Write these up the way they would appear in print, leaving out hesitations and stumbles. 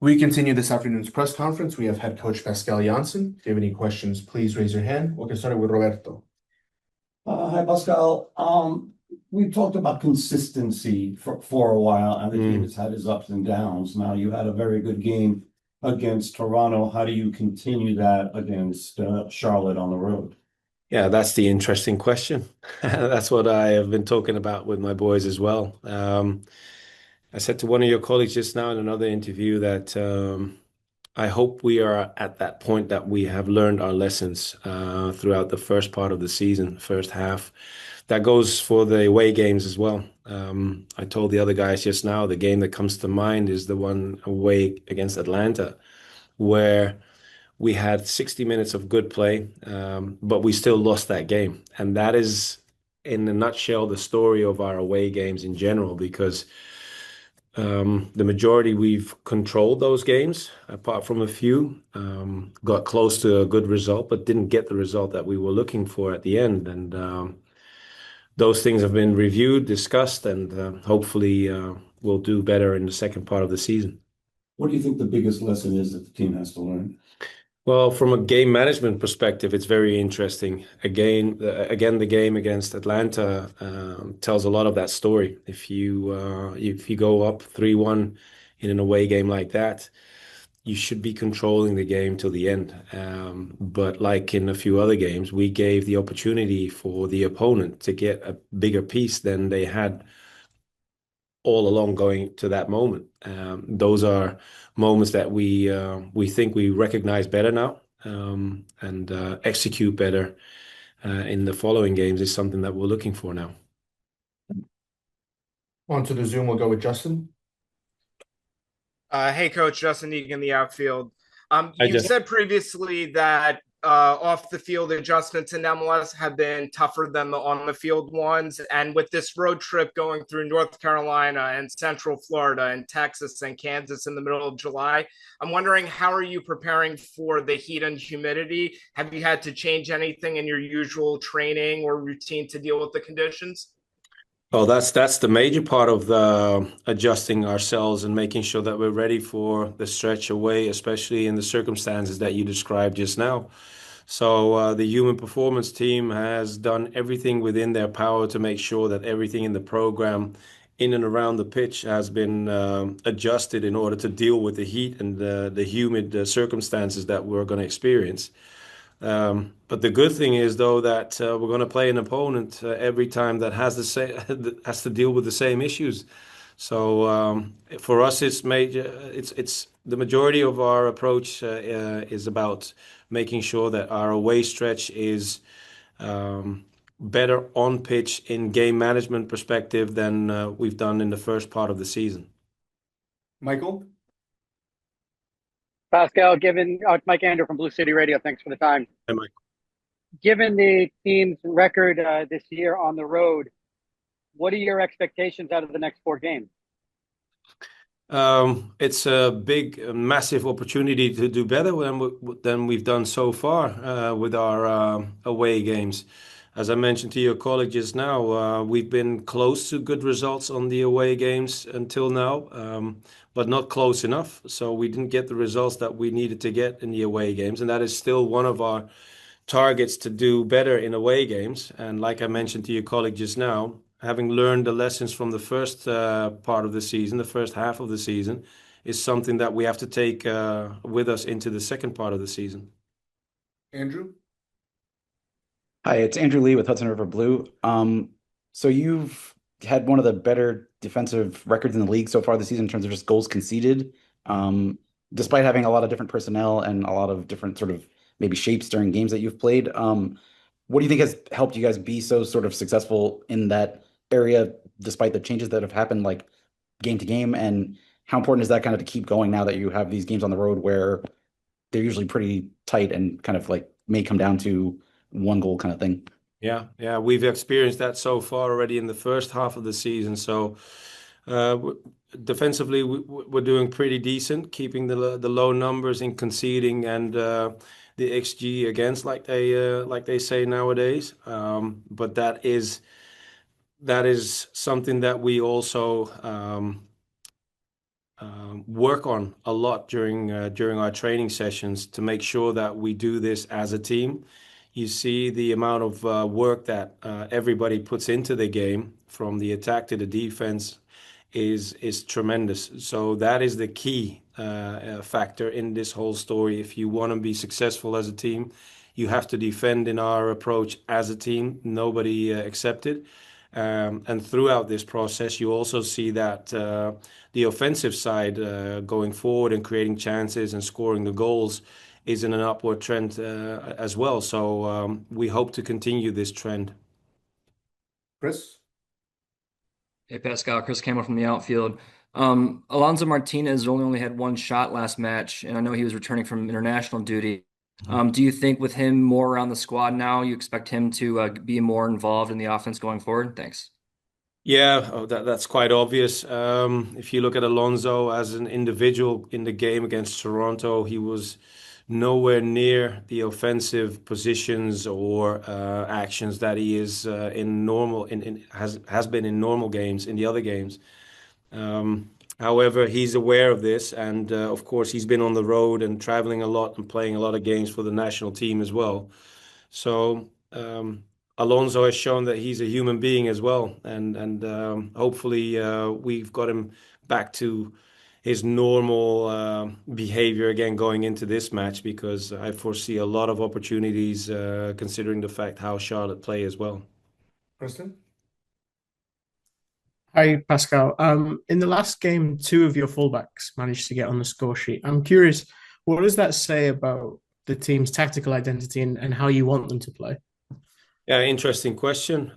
We continue this afternoon's press conference. We have head coach Pascal Jansen. If you have any questions, please raise your hand. We'll get started with Roberto. Hi, Pascal. We've talked about consistency for a while, and the team has had its ups and downs. Now, you had a very good game against Toronto. How do you continue that against Charlotte on the road? Yeah, that's the interesting question. That's what I have been talking about with my boys as well. I said to one of your colleagues just now in another interview that I hope we are at that point that we have learned our lessons throughout the first part of the season, first half. That goes for the away games as well. I told the other guys just now the game that comes to mind is the one away against Atlanta, where we had 60 minutes of good play, but we still lost that game. And that is, in a nutshell, the story of our away games in general, because the majority we've controlled those games, apart from a few, got close to a good result, but didn't get the result that we were looking for at the end. And those things have been reviewed, discussed, and hopefully we'll do better in the second part of the season. What do you think the biggest lesson is that the team has to learn? Well, from a game management perspective, it's very interesting. Again, the game against Atlanta tells a lot of that story. If you go up 3-1 in an away game like that, you should be controlling the game till the end. But like in a few other games, we gave the opportunity for the opponent to get a bigger piece than they had all along going to that moment. Those are moments that we think we recognize better now, and execute better in the following games is something that we're looking for now. On to the Zoom, we'll go with Justin. Hey, Coach, Justin Egan, the outfield. I You just said previously that off the field adjustments in MLS have been tougher than the on the field ones. And with this road trip going through North Carolina and Central Florida and Texas and Kansas in the middle of July, I'm wondering, how are you preparing for the heat and humidity? Have you had to change anything in your usual training or routine to deal with the conditions? Oh, that's the major part of the adjusting ourselves and making sure that we're ready for the stretch away, especially in the circumstances that you described just now. So the human performance team has done everything within their power to make sure that everything in the program in and around the pitch has been adjusted in order to deal with the heat and the humid circumstances that we're going to experience. But the good thing is, though, that we're going to play an opponent every time that has the same has to deal with the same issues. So for us, it's major. It's the majority of our approach is about making sure that our away stretch is better on pitch in game management perspective than we've done in the first part of the season. Michael? Pascal, it's Mike Andrew from Blue City Radio. Thanks for the time. Hey, Mike. Given the team's record this year on the road, what are your expectations out of the next 4 games? It's a big, massive opportunity to do better than we've done so far with our away games. As I mentioned to your colleague just now, we've been close to good results on the away games until now, but not close enough. So we didn't get the results that we needed to get in the away games, and that is still one of our targets to do better in away games. And like I mentioned to your colleague just now, having learned the lessons from the first part of the season, the first half of the season, is something that we have to take with us into the second part of the season. Andrew? Hi, it's Andrew Lee with Hudson River Blue. So you've had one of the better defensive records in the league so far this season in terms of just goals conceded, despite having a lot of different personnel and a lot of different sort of maybe shapes during games that you've played. What do you think has helped you guys be so sort of successful in that area, despite the changes that have happened like game to game? And how important is that kind of to keep going now that you have these games on the road where they're usually pretty tight and kind of like may come down to one goal kind of thing? Yeah, we've experienced that so far already in the first half of the season. So defensively, we're doing pretty decent, keeping the low numbers in conceding and the XG against, like they say nowadays. But that is something that we also work on a lot during our training sessions to make sure that we do this as a team. You see the amount of work that everybody puts into the game, from the attack to the defense, is tremendous. So that is the key factor in this whole story. If you want to be successful as a team, you have to defend in our approach as a team, nobody excepted. And throughout this process, you also see that the offensive side going forward and creating chances and scoring the goals is in an upward trend as well. So we hope to continue this trend. Chris? Hey, Pascal, Chris Campbell from the outfield. Alonso Martinez only had one shot last match, and I know he was returning from international duty. Do you think with him more around the squad now, you expect him to be more involved in the offense going forward? Thanks. Yeah, that's quite obvious. If you look at Alonso as an individual in the game against Toronto, he was nowhere near the offensive positions or actions that he is in normal in has been in normal games in the other games. However, he's aware of this, and of course, he's been on the road and traveling a lot and playing a lot of games for the national team as well. So Alonso has shown that he's a human being as well, and hopefully we've got him back to his normal behavior again going into this match, because I foresee a lot of opportunities considering the fact how Charlotte play as well. Kristen? Hi, Pascal. In the last game, two of your fullbacks managed to get on the score sheet. I'm curious, what does that say about the team's tactical identity and how you want them to play? Yeah, interesting question.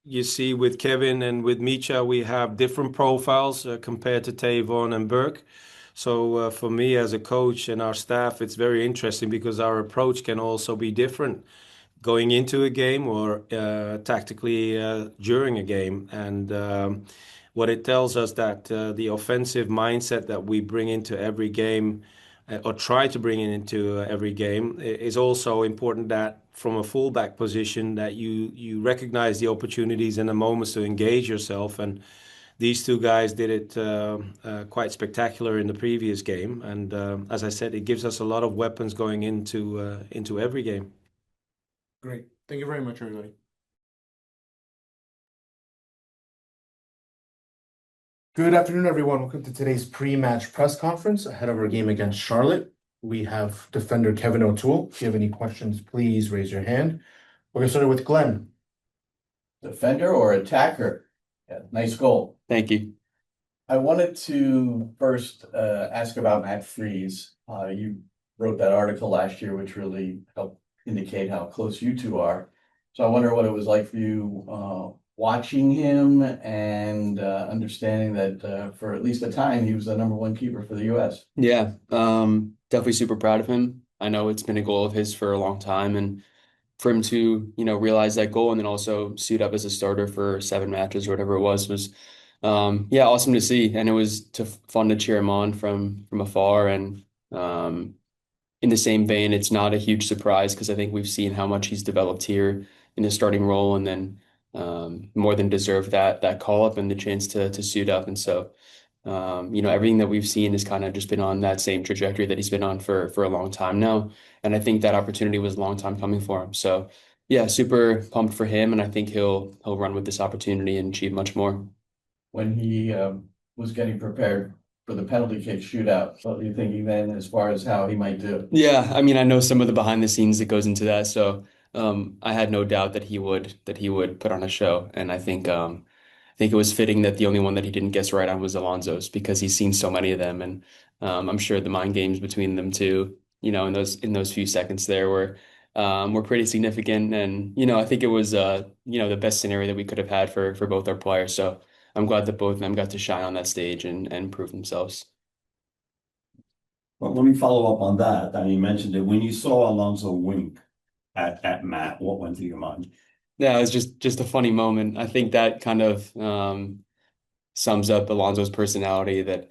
You see, with Kevin and with Micha, we have different profiles compared to Tavon and Burke. So for me as a coach and our staff, it's very interesting because our approach can also be different going into a game or tactically during a game. And what it tells us that the offensive mindset that we bring into every game or try to bring it into every game is also important, that from a fullback position that you recognize the opportunities and the moments to engage yourself. And these two guys did it quite spectacular in the previous game. And as I said, it gives us a lot of weapons going into every game. Great. Thank you very much, everybody. Good afternoon, everyone. Welcome to today's pre-match press conference ahead of our game against Charlotte. We have defender Kevin O'Toole. If you have any questions, please raise your hand. We're going to start with Glenn. Defender or attacker? Yeah, nice goal. Thank you. I wanted to first ask about Matt Freeze. You wrote that article last year, which really helped indicate how close you two are. So I wonder what it was like for you watching him and understanding that for at least a time he was the #1 keeper for the U.S. Yeah, definitely super proud of him. I know it's been a goal of his for a long time, and for him to, realize that goal and then also suit up as a starter for 7 matches or whatever it was yeah, awesome to see. And it was fun to cheer him on from afar. And in the same vein, it's not a huge surprise because I think we've seen how much he's developed here in his starting role, and then more than deserved that call up and the chance to suit up. And so everything that we've seen has kind of just been on that same trajectory that he's been on for a long time now. And I think that opportunity was a long time coming for him. So yeah, super pumped for him, and I think he'll run with this opportunity and achieve much more. When he was getting prepared for the penalty kick shootout, what were you thinking then as far as how he might do? Yeah, I mean, I know some of the behind the scenes that goes into that, so I had no doubt that he would put on a show, and I think it was fitting that the only one that he didn't guess right on was Alonso's, because he's seen so many of them, and I'm sure the mind games between them two, in those few seconds there were pretty significant, and I think it was the best scenario that we could have had for both our players. So I'm glad that both of them got to shine on that stage and prove themselves. Well, let me follow up on that. I mean, you mentioned it. When you saw Alonso wink at Matt, what went through your mind? Yeah, it was just a funny moment. I think that kind of sums up Alonso's personality, that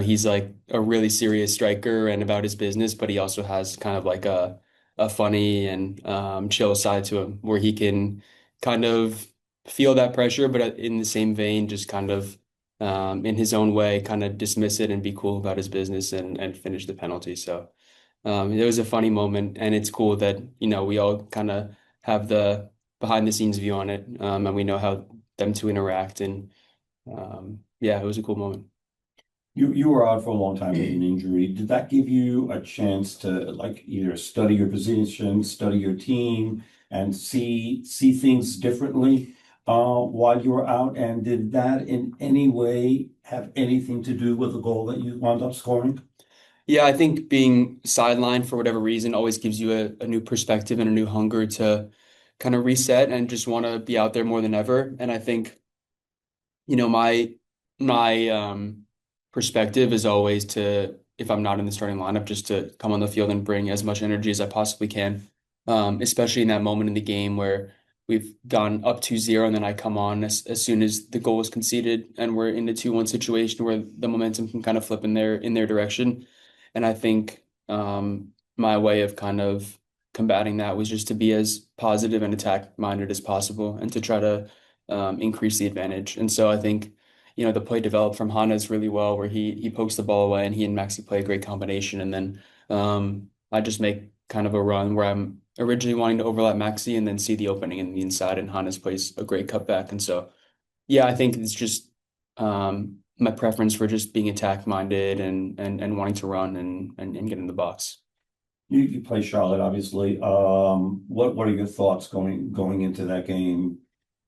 he's like a really serious striker and about his business, but he also has kind of like a funny and chill side to him, where he can kind of feel that pressure, but in the same vein, just kind of in his own way, kind of dismiss it and be cool about his business and finish the penalty. So it was a funny moment, and it's cool that, we all kind of have the behind the scenes view on it, and we know how them two interact. And yeah, it was a cool moment. You were out for a long time with an injury. Did that give you a chance to like either study your position, study your team, and see things differently while you were out? And did that in any way have anything to do with the goal that you wound up scoring? Yeah, I think being sidelined for whatever reason always gives you a new perspective and a new hunger to kind of reset and just want to be out there more than ever. And I think, my perspective is always to, if I'm not in the starting lineup, just to come on the field and bring as much energy as I possibly can. Especially in that moment in the game where we've gone up 2-0 and then I come on as soon as the goal was conceded and we're in the 2-1 situation where the momentum can kind of flip in their direction. And I think my way of kind of combating that was just to be as positive and attack minded as possible and to try to increase the advantage. And so I think, the play developed from Hannes really well, where he pokes the ball away and he and Maxi play a great combination. And then I just make kind of a run where I'm originally wanting to overlap Maxi and then see the opening in the inside, and Hannes plays a great cutback. And so, yeah, I think it's just my preference for just being attack minded and wanting to run and get in the box. You play Charlotte, obviously. What are your thoughts going into that game,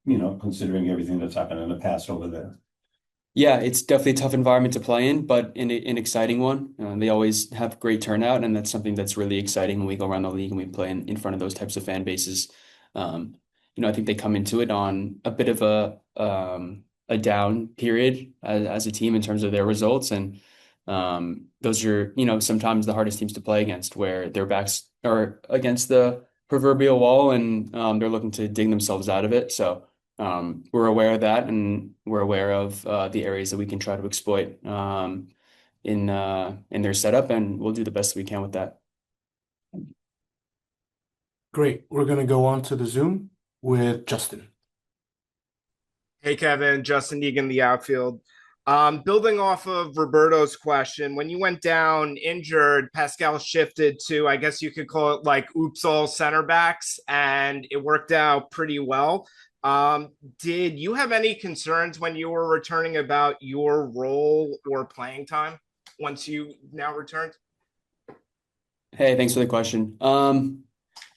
considering everything that's happened in the past over there? Yeah, it's definitely a tough environment to play in, but an exciting one. They always have great turnout, and that's something that's really exciting when we go around the league and we play in front of those types of fan bases. I think they come into it on a bit of a down period as a team in terms of their results, and those are sometimes the hardest teams to play against, where their backs are against the proverbial wall and they're looking to dig themselves out of it. So. We're aware of that, and we're aware of the areas that we can try to exploit in their setup, and we'll do the best we can with that. Great. We're going to go on to the Zoom with Justin. Hey, Kevin, Justin Egan, the outfield. Building off of Roberto's question, when you went down injured, Pascal shifted to, I guess you could call it like oops all center backs, and it worked out pretty well. Did you have any concerns when you were returning about your role or playing time once you now returned? Hey, thanks for the question. I don't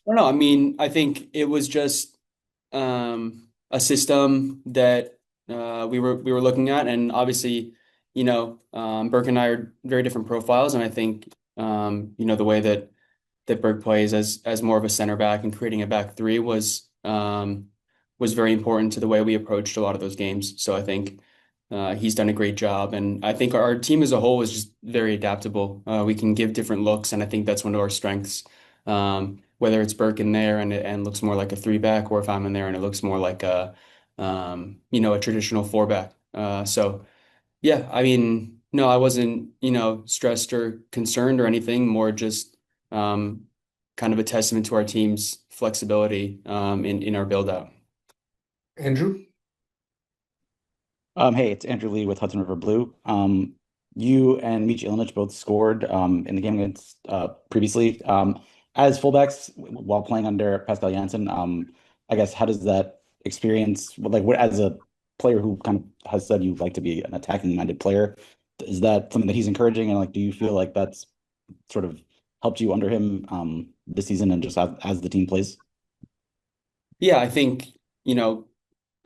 know. I mean, I think it was just a system that we were looking at, and obviously, Burke and I are very different profiles, and I think the way that Burke plays as more of a center back and creating a back three was very important to the way we approached a lot of those games. So I think he's done a great job, and I think our team as a whole is just very adaptable. We can give different looks, and I think that's one of our strengths. Whether it's Burke in there and it looks more like a three back, or if I'm in there and it looks more like a traditional four back. So yeah, I mean, no, I wasn't stressed or concerned or anything. More just kind of a testament to our team's flexibility in our build out. Andrew? Hey, it's Andrew Lee with Hudson River Blue. You and Michi Ilinic both scored in the game against previously. As fullbacks while playing under Pascal Jansen, I guess how does that experience, like, what, as a player who kind of has said you like to be an attacking minded player, is that something that he's encouraging, and like do you feel like that's sort of helped you under him this season and just as the team plays? Yeah, I think,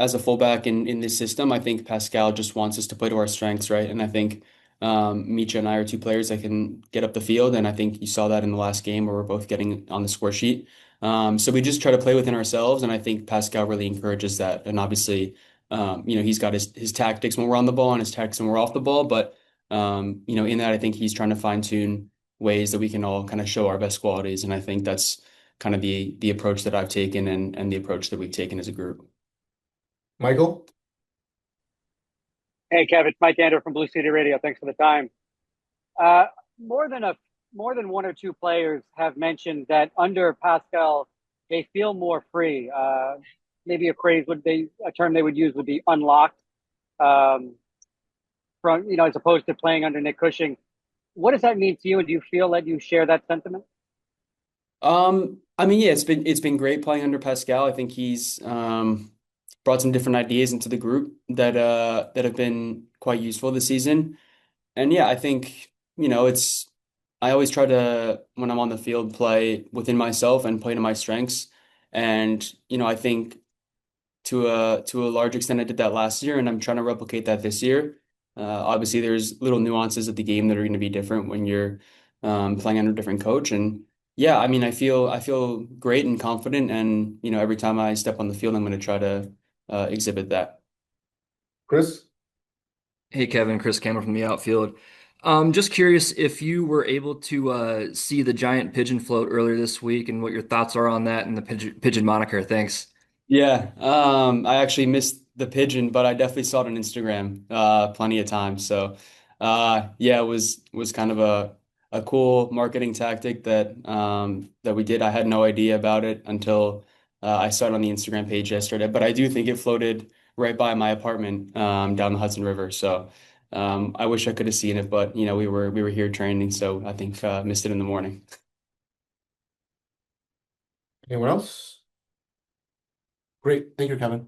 as a fullback in this system, I think Pascal just wants us to play to our strengths, right? And I think Micha and I are two players that can get up the field, and I think you saw that in the last game where we're both getting on the score sheet. So we just try to play within ourselves, and I think Pascal really encourages that. And obviously, he's got his tactics when we're on the ball and his tactics when we're off the ball. But in that, I think he's trying to fine tune ways that we can all kind of show our best qualities, and I think that's kind of the approach that I've taken and the approach that we've taken as a group. Michael? Hey, Kevin, it's Mike Andrew from Blue City Radio. Thanks for the time. More than one or two players have mentioned that under Pascal, they feel more free. Maybe a term they would use would be unlocked. from, as opposed to playing under Nick Cushing. What does that mean to you? And do you feel that you share that sentiment? I mean, yeah, it's been great playing under Pascal. I think he's brought some different ideas into the group that have been quite useful this season. And yeah, I think, I always try to, when I'm on the field, play within myself and play to my strengths. And, I think to a large extent I did that last year, and I'm trying to replicate that this year. Obviously, there's little nuances of the game that are going to be different when you're playing under a different coach. And yeah, I mean, I feel great and confident, and every time I step on the field, I'm going to try to exhibit that. Chris? Hey, Kevin, Chris Campbell from the outfield. Just curious if you were able to see the giant pigeon float earlier this week and what your thoughts are on that and the pigeon moniker. Thanks. Yeah, I actually missed the pigeon, but I definitely saw it on Instagram plenty of times. So yeah, it was kind of a cool marketing tactic that we did. I had no idea about it until I saw it on the Instagram page yesterday. But I do think it floated right by my apartment down the Hudson River. So I wish I could have seen it, but we were here training, so I think missed it in the morning. Anyone else? Great. Thank you, Kevin.